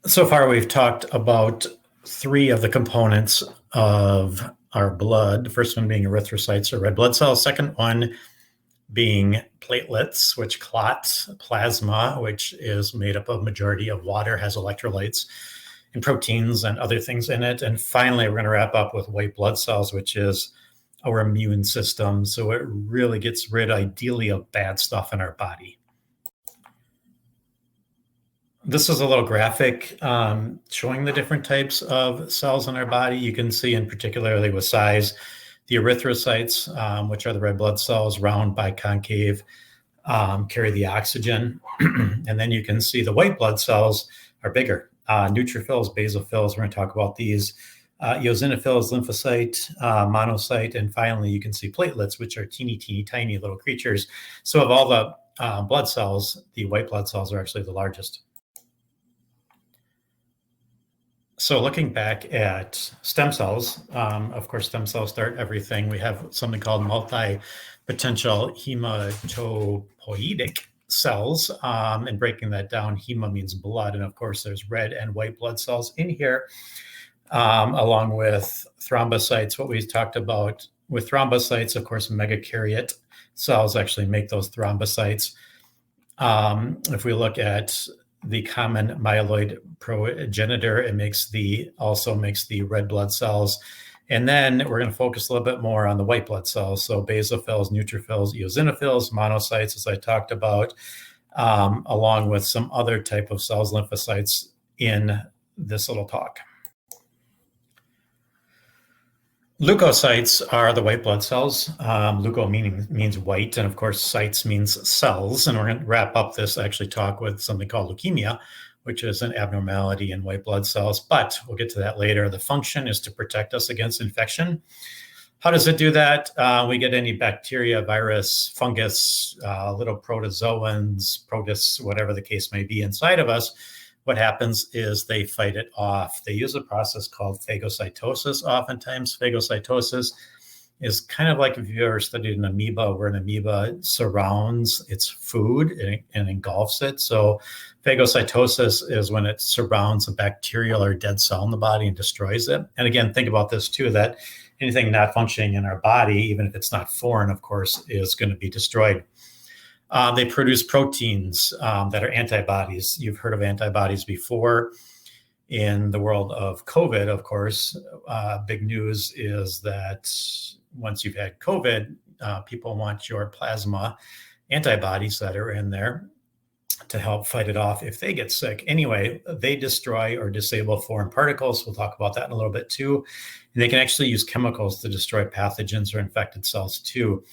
So far, we've talked about three of the components of our blood. The first one being erythrocytes or red blood cells. Second one being platelets, which clots, plasma, which is made up of majority of water, has electrolytes and proteins and other things in it. And finally, we're going to wrap up with white blood cells, which is our immune system. So it really gets rid, ideally, of bad stuff in our body. This is a little graphic showing the different types of cells in our body. You can see, in particularly with size, the erythrocytes, which are the red blood cells, round, biconcave, carry the oxygen. And then you can see the white blood cells are bigger. Neutrophils, basophils, we're going to talk about these. Eosinophils, lymphocyte, monocyte, and finally you can see platelets, which are teeny, tiny little creatures. So of all the blood cells, the white blood cells are actually the largest. So looking back at stem cells, of course, stem cells start everything. We have something called multi-potential hematopoietic cells, and breaking that down, hema means blood, and of course there's red and white blood cells in here, along with thrombocytes. What we talked about with thrombocytes, of course, megakaryote cells actually make those thrombocytes. If we look at the common myeloid progenitor, it also makes the red blood cells. And then we're going to focus a little bit more on the white blood cells. So basophils, neutrophils, eosinophils, monocytes, as I talked about, along with some other type of cells, lymphocytes, in this little talk. Leukocytes are the white blood cells. Leuko means white, and of course cytes means cells. And we're going to wrap up this talk with something called leukemia, which is an abnormality in white blood cells, but we'll get to that later. The function is to protect us against infection. How does it do that? We get any bacteria, virus, fungus, little protozoans, protists, whatever the case may be inside of us. What happens is they fight it off. They use a process called phagocytosis. Oftentimes, phagocytosis is kind of like if you've ever studied an amoeba, where an amoeba surrounds its food and engulfs it. So phagocytosis is when it surrounds a bacterial or dead cell in the body and destroys it. And again, think about this too, that anything not functioning in our body, even if it's not foreign, of course, is going to be destroyed. They produce proteins that are antibodies. You've heard of antibodies before. In the world of COVID, of course, big news is that once you've had COVID, people want your plasma antibodies that are in there to help fight it off if they get sick. Anyway, they destroy or disable foreign particles. We'll talk about that in a little bit too. And they can actually use chemicals to destroy pathogens or infected cells too.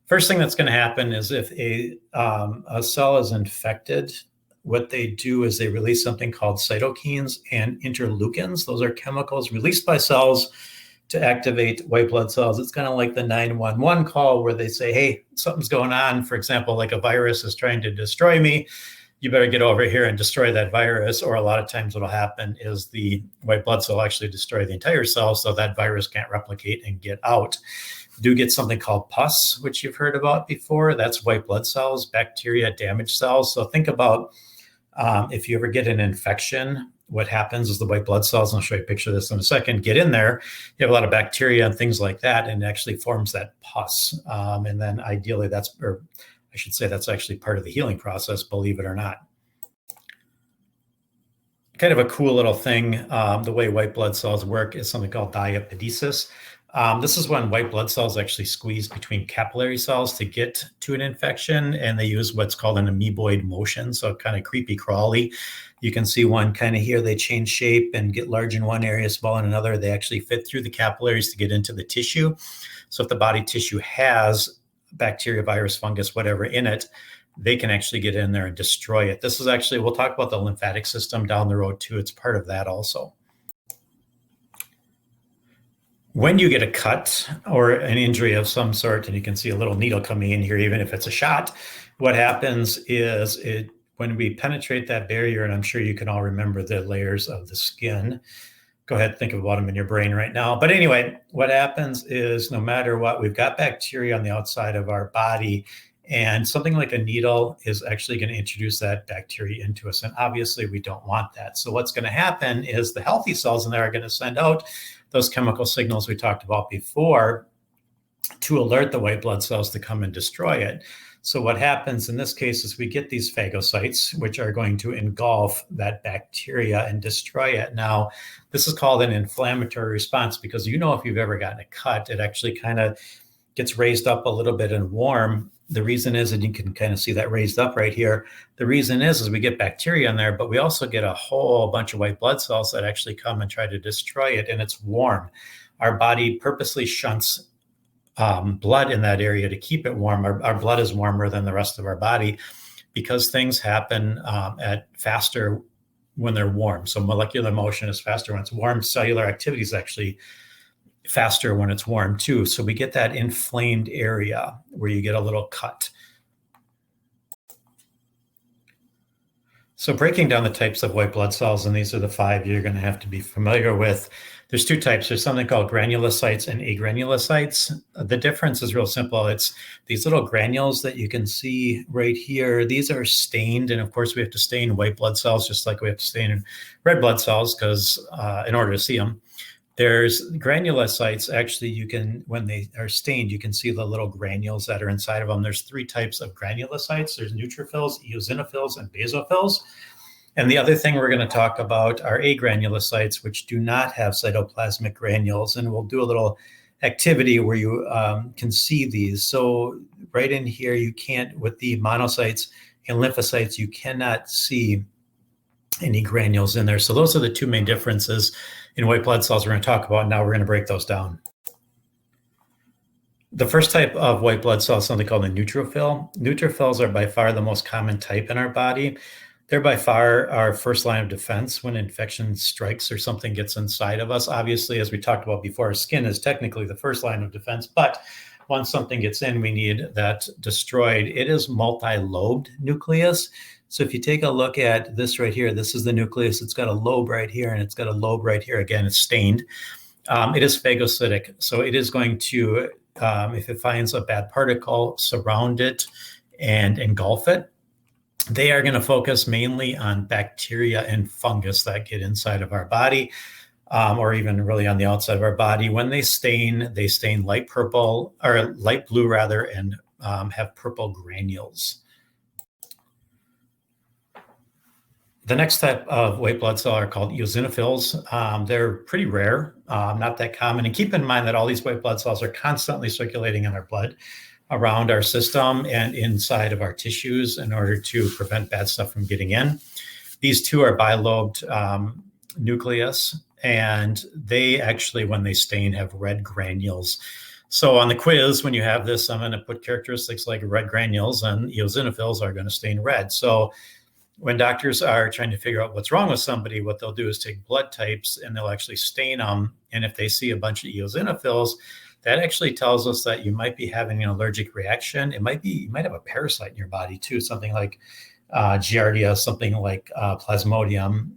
First thing that's going to happen is if a cell is infected, what they do is they release something called cytokines and interleukins. Those are chemicals released by cells to activate white blood cells. It's kind of like the 911 call where they say, hey, something's going on. For example, like a virus is trying to destroy me. You better get over here and destroy that virus. Or a lot of times what will happen is the white blood cell actually destroy the entire cell so that virus can't replicate and get out. Do get something called pus, which you've heard about before. That's white blood cells, bacteria, damaged cells. So think about if you ever get an infection, what happens is the white blood cells, and I'll show you a picture of this in a second, get in there. You have a lot of bacteria and things like that, and it actually forms that pus. And then ideally that's actually part of the healing process, believe it or not. Kind of a cool little thing, the way white blood cells work is something called diapedesis. This is when white blood cells actually squeeze between capillary cells to get to an infection, and they use what's called an amoeboid motion, so kind of creepy crawly. You can see one kind of here, they change shape and get large in one area, small in another. They actually fit through the capillaries to get into the tissue. So if the body tissue has bacteria, virus, fungus, whatever in it, they can actually get in there and destroy it. This is actually, we'll talk about the lymphatic system down the road too. It's part of that also. When you get a cut or an injury of some sort, and you can see a little needle coming in here, even if it's a shot, what happens is when we penetrate that barrier, and I'm sure you can all remember the layers of the skin. Go ahead, think about them in your brain right now. But anyway, what happens is no matter what, we've got bacteria on the outside of our body, And something like a needle is actually going to introduce that bacteria into us. And obviously, we don't want that. So what's going to happen is the healthy cells in there are going to send out those chemical signals we talked about before to alert the white blood cells to come and destroy it. So what happens in this case is we get these phagocytes, which are going to engulf that bacteria and destroy it. Now, this is called an inflammatory response because if you've ever gotten a cut, it actually kind of gets raised up a little bit and warm. The reason is, and you can kind of see that raised up right here, the reason is we get bacteria in there, but we also get a whole bunch of white blood cells that actually come and try to destroy it, and it's warm. Our body purposely shunts blood in that area to keep it warm. Our blood is warmer than the rest of our body because things happen at faster when they're warm. So molecular motion is faster when it's warm. Cellular activity is actually faster when it's warm too. So we get that inflamed area where you get a little cut. So breaking down the types of white blood cells, and these are the 5 you're going to have to be familiar with. There's 2 types. There's something called granulocytes and agranulocytes. The difference is real simple. It's these little granules that you can see right here. These are stained, and of course we have to stain white blood cells just like we have to stain red blood cells because in order to see them. There's granulocytes. Actually, you can, when they are stained, you can see the little granules that are inside of them. There's 3 types of granulocytes. There's neutrophils, eosinophils, and basophils. And the other thing we're going to talk about are agranulocytes, which do not have cytoplasmic granules. And we'll do a little activity where you can see these. So right in here, you can't, with the monocytes and lymphocytes, you cannot see any granules in there. So those are the 2 main differences in white blood cells we're going to talk about. Now we're going to break those down. The first type of white blood cell is something called a neutrophil. Neutrophils are by far the most common type in our body. They're by far our first line of defense when infection strikes or something gets inside of us. Obviously, as we talked about before, our skin is technically the first line of defense, but once something gets in, we need that destroyed. It is multi-lobed nucleus. So if you take a look at this right here, this is the nucleus. It's got a lobe right here, and it's got a lobe right here. Again, it's stained. It is phagocytic. So it is going to, if it finds a bad particle, surround it and engulf it. They are going to focus mainly on bacteria and fungus that get inside of our body, or even really on the outside of our body. When they stain light purple, or light blue rather, and have purple granules. The next type of white blood cell are called eosinophils. They're pretty rare, not that common. And keep in mind that all these white blood cells are constantly circulating in our blood, around our system and inside of our tissues in order to prevent bad stuff from getting in. These 2 are bilobed nucleus, and they actually, when they stain, have red granules. So on the quiz, when you have this, I'm going to put characteristics like red granules, and eosinophils are going to stain red. So when doctors are trying to figure out what's wrong with somebody, what they'll do is take blood types and they'll actually stain them. And if they see a bunch of eosinophils, that actually tells us that you might be having an allergic reaction. You might have a parasite in your body too, something like Giardia, something like Plasmodium,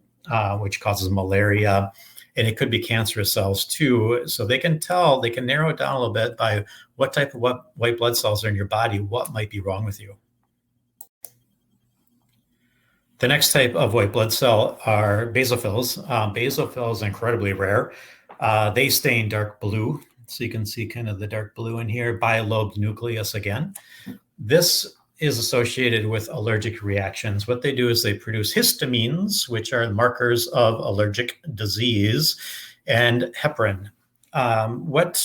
which causes malaria. And it could be cancerous cells too. So they can narrow it down a little bit by what type of white blood cells are in your body, what might be wrong with you. The next type of white blood cell are basophils. Basophils are incredibly rare. They stain dark blue. So you can see kind of the dark blue in here, bilobed nucleus again. This is associated with allergic reactions. What they do is they produce histamines, which are markers of allergic disease, and heparin. What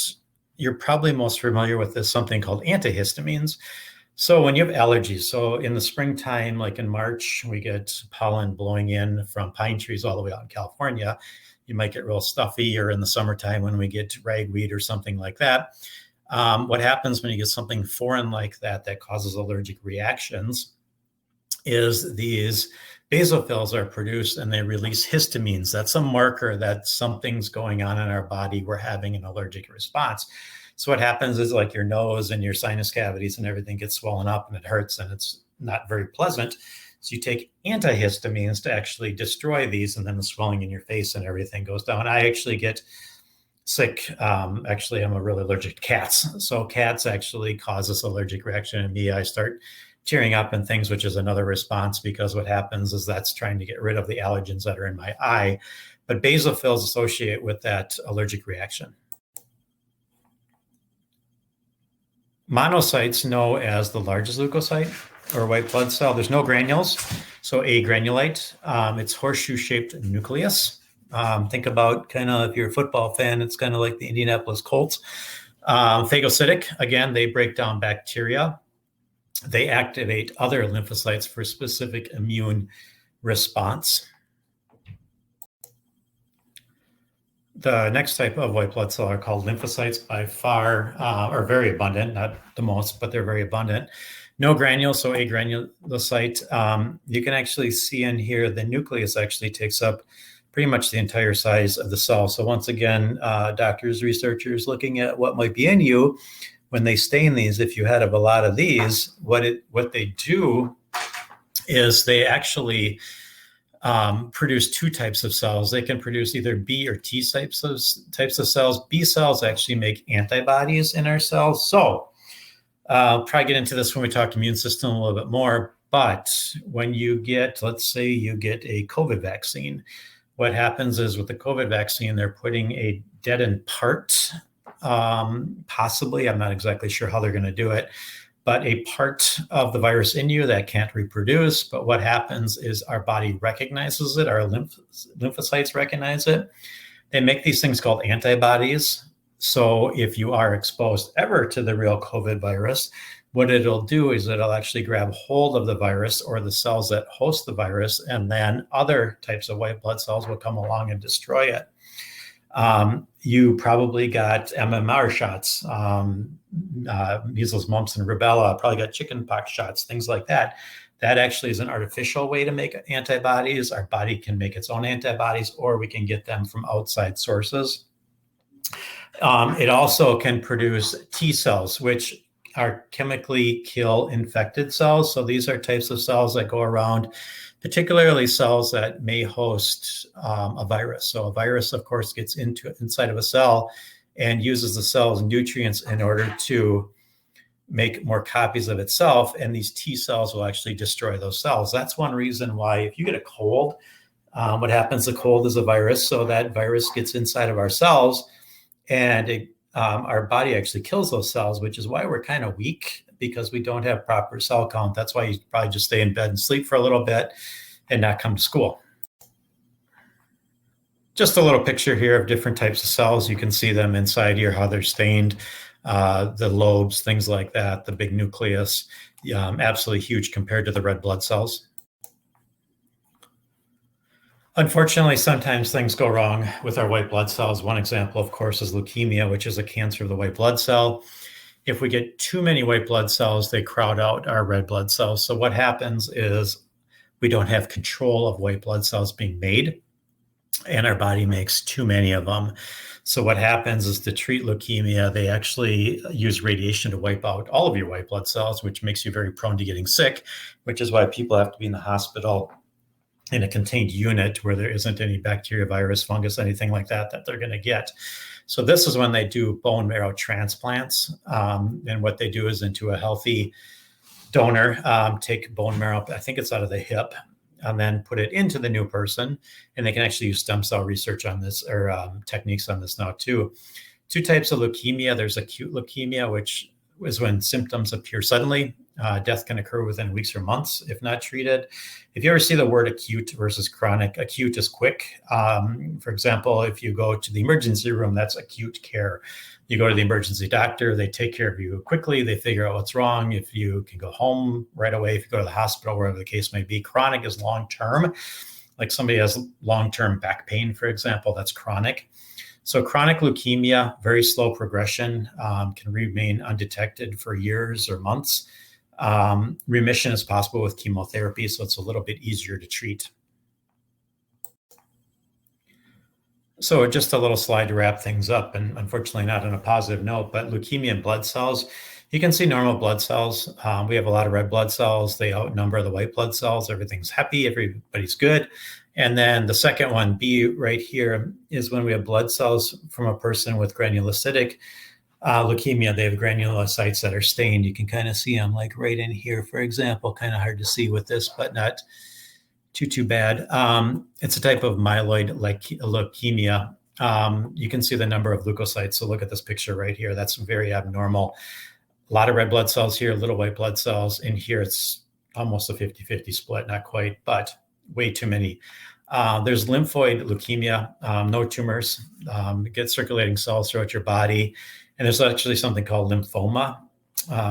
you're probably most familiar with is something called antihistamines. So when you have allergies, so in the springtime, like in March, we get pollen blowing in from pine trees all the way out in California. You might get real stuffy, or in the summertime when we get ragweed or something like that. What happens when you get something foreign like that that causes allergic reactions is these basophils are produced and they release histamines. That's a marker that something's going on in our body. We're having an allergic response. So what happens is, like, your nose and your sinus cavities and everything gets swollen up and it hurts and it's not very pleasant. So you take antihistamines to actually destroy these, and then the swelling in your face and everything goes down. I actually get sick. Actually, I'm really allergic to cats. So cats actually cause this allergic reaction in me. I start tearing up and things, which is another response because what happens is that's trying to get rid of the allergens that are in my eye. But basophils associate with that allergic reaction. Monocytes know as the largest leukocyte or white blood cell. There's no granules, so agranulate. It's horseshoe-shaped nucleus. Think about kind of, if you're a football fan, it's kind of like the Indianapolis Colts. Phagocytic, again, they break down bacteria. They activate other lymphocytes for specific immune response. The next type of white blood cell are called lymphocytes, by far, are very abundant, not the most, but they're very abundant. No granules, so agranulocyte. You can actually see in here the nucleus actually takes up pretty much the entire size of the cell. So once again, doctors, researchers looking at what might be in you, when they stain these, if you had a lot of these, what they do is they actually produce two types of cells. They can produce either B or T types of cells. B cells actually make antibodies in our cells. So I'll probably get into this when we talk immune system a little bit more. But when you get, let's say you get a COVID vaccine, what happens is with the COVID vaccine, they're putting a deadened part, possibly, I'm not exactly sure how they're going to do it, but a part of the virus in you that can't reproduce. But what happens is our body recognizes it, our lymphocytes recognize it. They make these things called antibodies. So if you are exposed ever to the real COVID virus, what it'll do is it'll actually grab hold of the virus or the cells that host the virus, and then other types of white blood cells will come along and destroy it. You probably got MMR shots, measles, mumps, and rubella, probably got chickenpox shots, things like that. That actually is an artificial way to make antibodies. Our body can make its own antibodies, or we can get them from outside sources. It also can produce T cells, which are chemically kill infected cells. So these are types of cells that go around, particularly cells that may host a virus. So a virus, of course, gets inside of a cell and uses the cell's nutrients in order to make more copies of itself. And these T cells will actually destroy those cells. That's one reason why if you get a cold, what happens, the cold is a virus. So that virus gets inside of our cells and our body actually kills those cells, which is why we're kind of weak, because we don't have proper cell count. That's why you probably just stay in bed and sleep for a little bit and not come to school. Just a little picture here of different types of cells. You can see them inside here, how they're stained, the lobes, things like that, the big nucleus, absolutely huge compared to the red blood cells. Unfortunately, sometimes things go wrong with our white blood cells. One example, of course, is leukemia, which is a cancer of the white blood cell. If we get too many white blood cells, they crowd out our red blood cells. So what happens is we don't have control of white blood cells being made, and our body makes too many of them. So what happens is, to treat leukemia, they actually use radiation to wipe out all of your white blood cells, which makes you very prone to getting sick, which is why people have to be in the hospital in a contained unit where there isn't any bacteria, virus, fungus, anything like that they're going to get. So this is when they do bone marrow transplants. And what they do is, into a healthy donor, take bone marrow, I think it's out of the hip, and then put it into the new person. And they can actually use stem cell research on this, or techniques on this now too. Two types of leukemia. There's acute leukemia, which is when symptoms appear suddenly. Death can occur within weeks or months if not treated. If you ever see the word acute versus chronic, acute is quick. For example, if you go to the emergency room, that's acute care. You go to the emergency doctor, they take care of you quickly. They figure out what's wrong. If you can go home right away, if you go to the hospital, wherever the case may be. Chronic is long-term. Like somebody has long-term back pain, for example, that's chronic. So chronic leukemia, very slow progression, can remain undetected for years or months. Remission is possible with chemotherapy, so it's a little bit easier to treat. So just a little slide to wrap things up, and unfortunately not on a positive note, but leukemia and blood cells, You can see normal blood cells. We have a lot of red blood cells. They outnumber the white blood cells. Everything's happy. Everybody's good. And then the second one, B right here, is when we have blood cells from a person with granulocytic leukemia. They have granulocytes that are stained. You can kind of see them like right in here, for example. Kind of hard to see with this, but not too bad. It's a type of myeloid leukemia. You can see the number of leukocytes. So look at this picture right here. That's very abnormal. A lot of red blood cells here, little white blood cells. In here, it's almost a 50-50 split, not quite, but way too many. There's lymphoid leukemia, no tumors. Get circulating cells throughout your body. And there's actually something called lymphoma,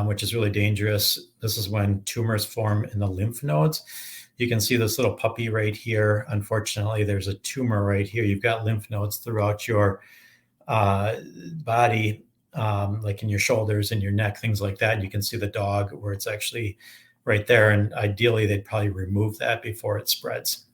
which is really dangerous. This is when tumors form in the lymph nodes. You can see this little puppy right here. Unfortunately, there's a tumor right here. You've got lymph nodes throughout your body, like in your shoulders and your neck, things like that. You can see the dog where it's actually right there. And ideally, they'd probably remove that before it spreads.